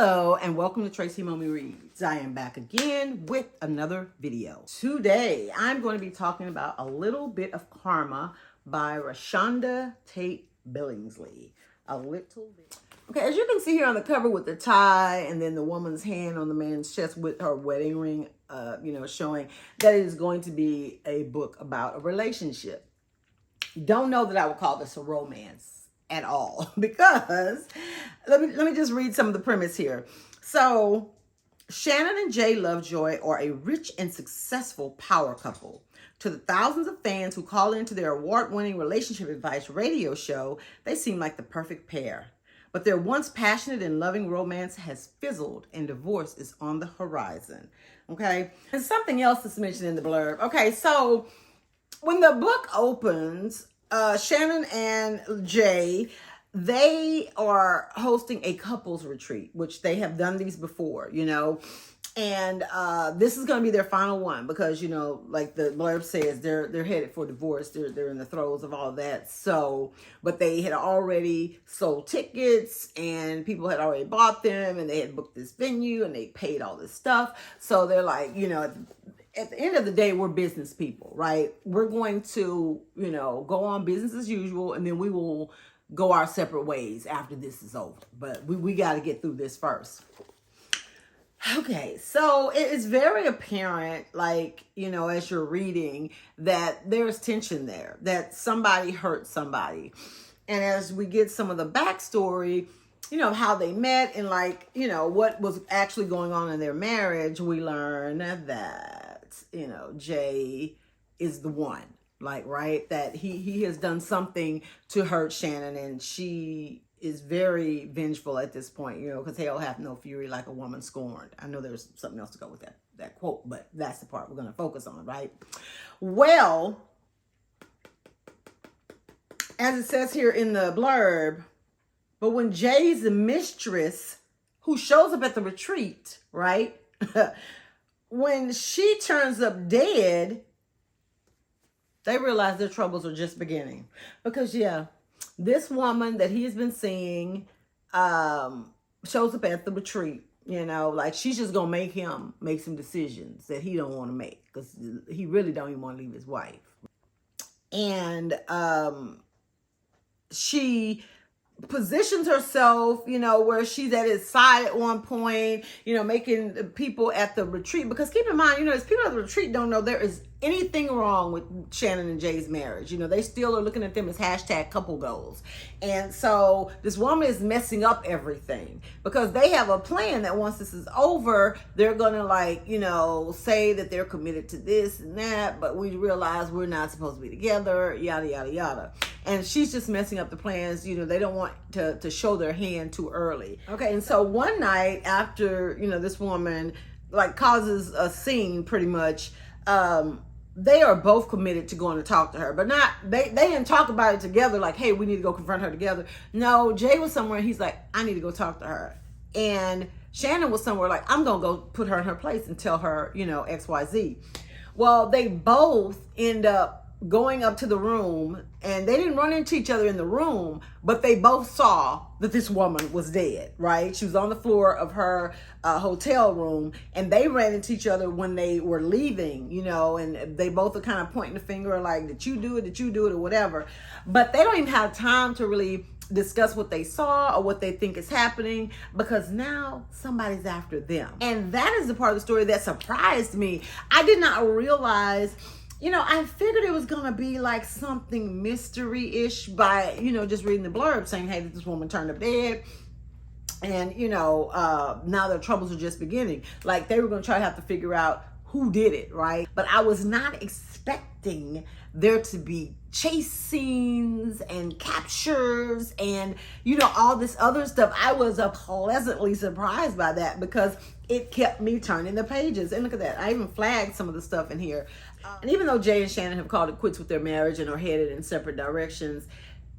Hello and welcome to Tracy Mommy Reads. I am back again with another video. Today I'm going to be talking about A Little Bit of Karma by ReShonda Tate Billingsley. A little bit. Okay, as you can see here on the cover with the tie and then the woman's hand on the man's chest with her wedding ring, showing that it is going to be a book about a relationship. Don't know that I would call this a romance at all, because let me just read some of the premise here. So Shannon and Jay Lovejoy are a rich and successful power couple. To the thousands of fans who call into their award-winning relationship advice radio show, they seem like the perfect pair. But their once passionate and loving romance has fizzled and divorce is on the horizon. Okay, and something else that's mentioned in the blurb. Okay, so when the book opens, Shannon and Jay, they are hosting a couples retreat, which they have done these before, and this is going to be their final one because, like the blurb says, they're headed for divorce. They're in the throes of all that. So, but they had already sold tickets and people had already bought them and they had booked this venue and they paid all this stuff. So they're like, at the end of the day, we're business people, right? We're going to, go on business as usual, and then we will go our separate ways after this is over. But we got to get through this first. Okay, so it is very apparent, as you're reading, that there's tension there, that somebody hurt somebody. And as we get some of the backstory, how they met and what was actually going on in their marriage, we learn that, Jay is the one, right? That he has done something to hurt Shannon, and she is very vengeful at this point, because hell hath no fury like a woman scorned. I know there's something else to go with that quote, but that's the part we're going to focus on, right? Well, as it says here in the blurb, but when Jay's mistress, who shows up at the retreat, right? When she turns up dead, they realize their troubles are just beginning. Because, this woman that he has been seeing shows up at the retreat, she's just going to make some decisions that he don't want to make. Because he really don't even want to leave his wife. And she positions herself, where she's at his side at one point, making people at the retreat, because keep in mind, as people at the retreat don't know there is anything wrong with Shannon and Jay's marriage. They still are looking at them as hashtag couple goals. And so this woman is messing up everything because they have a plan that once this is over, they're going to say that they're committed to this and that, but we realize we're not supposed to be together, yada, yada, yada. And she's just messing up the plans. They don't want to show their hand too early. Okay, and so one night after, this woman causes a scene pretty much, they are both committed to going to talk to her, but they didn't talk about it together hey, we need to go confront her together. No, Jay was somewhere and he's like, I need to go talk to her. And Shannon was somewhere I'm going to go put her in her place and tell her, XYZ. Well, they both end up going up to the room, and they didn't run into each other in the room, but they both saw that this woman was dead, right? She was on the floor of her hotel room, and they ran into each other when they were leaving, and they both are kind of pointing the finger did you do it, or whatever. But they don't even have time to really discuss what they saw or what they think is happening, because now somebody's after them. And that is the part of the story that surprised me. I did not realize, I figured it was going to be something mystery-ish by, just reading the blurb saying, hey, this woman turned up dead. And, now their troubles are just beginning. They were going to try to have to figure out who did it, right? But I was not expecting there to be chase scenes and captures and, all this other stuff. I was pleasantly surprised by that because it kept me turning the pages. And look at that. I even flagged some of the stuff in here. And even though Jay and Shannon have called it quits with their marriage and are headed in separate directions,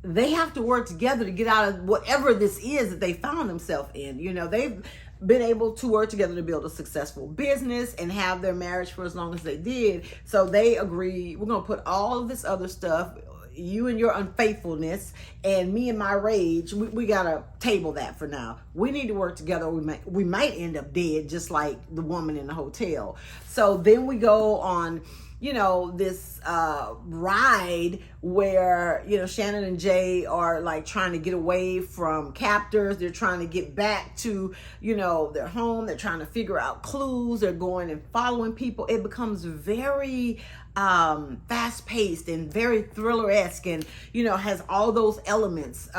they have to work together to get out of whatever this is that they found themselves in. They've been able to work together to build a successful business and have their marriage for as long as they did. So they agree, we're going to put all of this other stuff you and your unfaithfulness and me and my rage, we gotta table that for now. We need to work together. We might end up dead, just like the woman in the hotel. So then we go on, this ride where, Shannon and Jay are like trying to get away from captors. They're trying to get back to, their home. They're trying to figure out clues. They're going and following people. It becomes very fast paced and very thriller-esque, and, has all those elements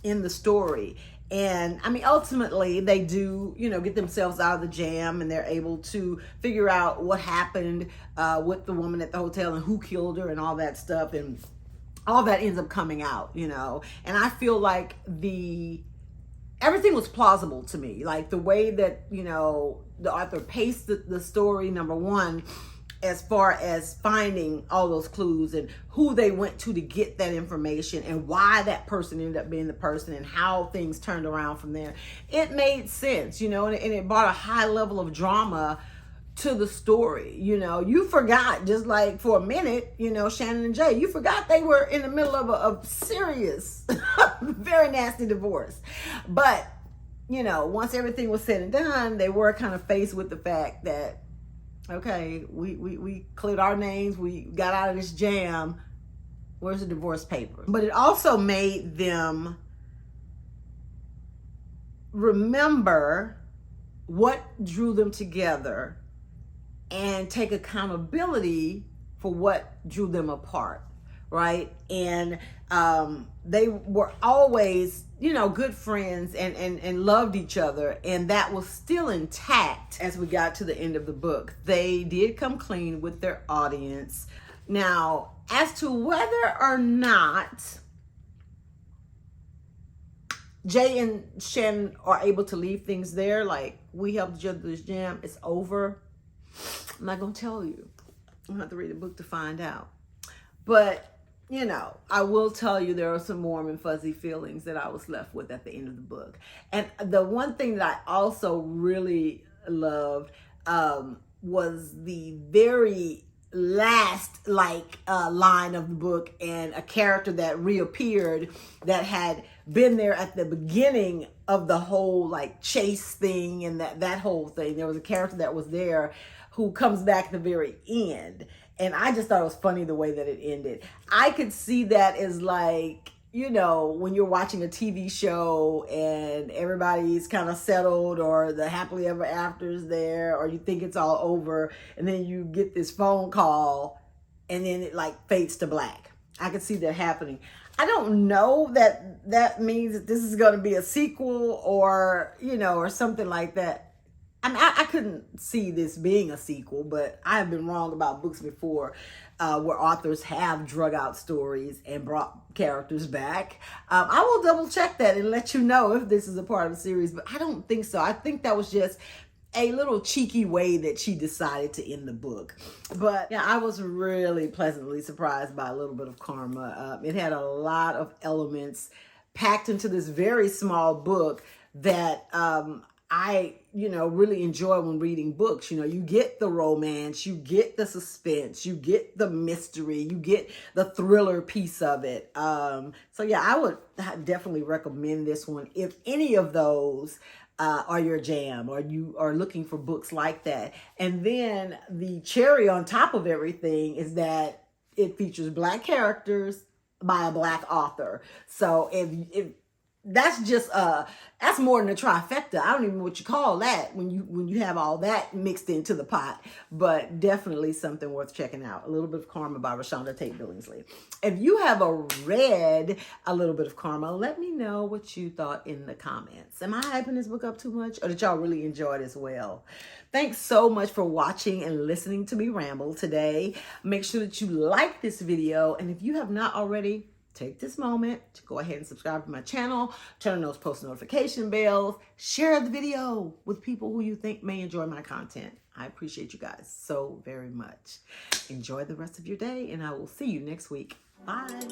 in the story. And I mean, ultimately they do, get themselves out of the jam, and they're able to figure out what happened with the woman at the hotel and who killed her and all that stuff. And all that ends up coming out, and I feel like everything was plausible to me. Like the way that, the author paced the story, number one, as far as finding all those clues and who they went to get that information and why that person ended up being the person and how things turned around from there. It made sense, and it brought a high level of drama to the story. You forgot, just like for a minute, Shannon and Jay, you forgot they were in the middle of a serious, very nasty divorce. But, once everything was said and done, they were kind of faced with the fact that, okay, we cleared our names, we got out of this jam, where's the divorce papers? But it also made them remember what drew them together and take accountability for what drew them apart, right? And they were always, good friends and loved each other, and that was still intact as we got to the end of the book. They did come clean with their audience. Now, as to whether or not Jay and Shannon are able to leave things there, like, we helped each other through this jam, it's over, I'm not gonna tell you. I'm gonna have to read the book to find out. But I will tell you there are some warm and fuzzy feelings that I was left with at the end of the book. And the one thing that I also really loved was the very last line of the book, and a character that reappeared that had been there at the beginning of the whole chase thing and that whole thing. There was a character that was there who comes back at the very end. And I just thought it was funny the way that it ended. I could see that as when you're watching a TV show and everybody's kind of settled, or the happily ever after is there, or you think it's all over, and then you get this phone call and then it fades to black. I could see that happening. I don't know that means that this is going to be a sequel or something like that. I mean, I couldn't see this being a sequel, but I have been wrong about books before where authors have drug out stories and brought characters back. I will double check that and let you know if this is a part of the series, but I don't think so. I think that was just a little cheeky way that she decided to end the book. But yeah, I was really pleasantly surprised by A Little Bit of Karma. It had a lot of elements packed into this very small book that I really enjoy when reading books. You get the romance, you get the suspense, you get the mystery, you get the thriller piece of it. So yeah, I would definitely recommend this one if any of those are your jam, or you are looking for books like that. And then the cherry on top of everything is that it features Black characters by a Black author. So if that's just that's more than a trifecta. I don't even know what you call that when you have all that mixed into the pot. But definitely something worth checking out. A Little Bit of Karma by ReShonda Tate Billingsley. If you have read A Little Bit of Karma, let me know what you thought in the comments. Am I hyping this book up too much, or did y'all really enjoy it as well? Thanks so much for watching and listening to me ramble today. Make sure that you like this video, and if you have not already, take this moment to go ahead and subscribe to my channel, turn on those post notification bells, share the video with people who you think may enjoy my content. I appreciate you guys so very much. Enjoy the rest of your day, and I will see you next week. Bye.